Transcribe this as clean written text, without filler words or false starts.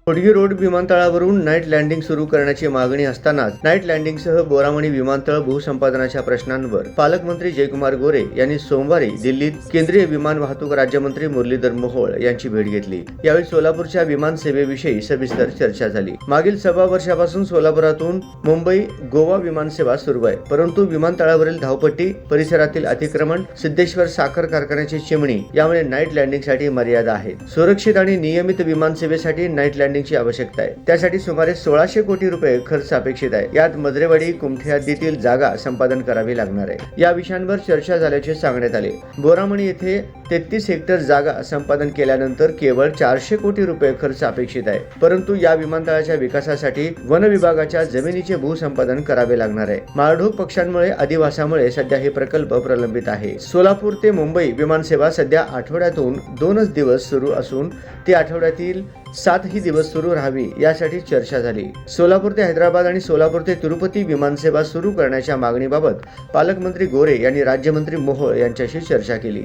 Hodgi road विमानतळावरून night landing सुरू करण्याची मागणी असतानाच नाईट लँडिंगसह बोरामणी विमानतळ भूसंपादनाच्या प्रश्नांवर पालकमंत्री जयकुमार गोरे यांनी सोमवारी दिल्लीत केंद्रीय विमान वाहतूक राज्यमंत्री मुरलीधर मोहोळ यांची भेट घेतली। यावेळी सोलापूरच्या विमान सेवेविषयी सविस्तर चर्चा झाली। मागील 6 वर्षापासून सोलापुरातून मुंबई गोवा विमानसेवा सुरू आहे, परंतु विमानतळावरील धावपट्टी, परिसरातील अतिक्रमण, सिद्धेश्वर साखर कारखान्याची चिमणी यामुळे नाईट लँडिंगसाठी मर्यादा आहेत। सुरक्षित आणि नियमित विमानसेवेसाठी नाईट लँडिंगची आवश्यकता आहे। त्यासाठी सुमारे 1600 कोटी रुपये खर्च अपेक्षित आहे। यात मजरेवाडी, कुमठे हद्दीतील जागा संपादन करावी लागणार आहे। या विषयांवर चर्चा झाल्याचे सांगण्यात आले। बोरामणी येथे 33 हेक्टर जागा संपादन केल्यानंतर केवळ 400 कोटी रुपये खर्च अपेक्षित आहे, परंतु या विमानतळाच्या विकासासाठी वन विभागाच्या जमिनीचे भूसंपादन करावे लागणार आहे। माळढोक पक्षांमुळे, अधिवासामुळे सध्या हे प्रकल्प प्रलंबित आहे। सोलापूर ते मुंबई विमानसेवा सध्या आठवड्यातून 2च दिवस सुरू असून ती आठवड्यातील 7ही दिवस सुरू राहावी यासाठी चर्चा झाली। सोलापूर ते हैदराबाद आणि सोलापूर ते तिरुपती विमानसेवा सुरू करण्याच्या मागणीबाबत पालकमंत्री गोरे यांनी राज्यमंत्री मोहोळ यांच्याशी चर्चा केली।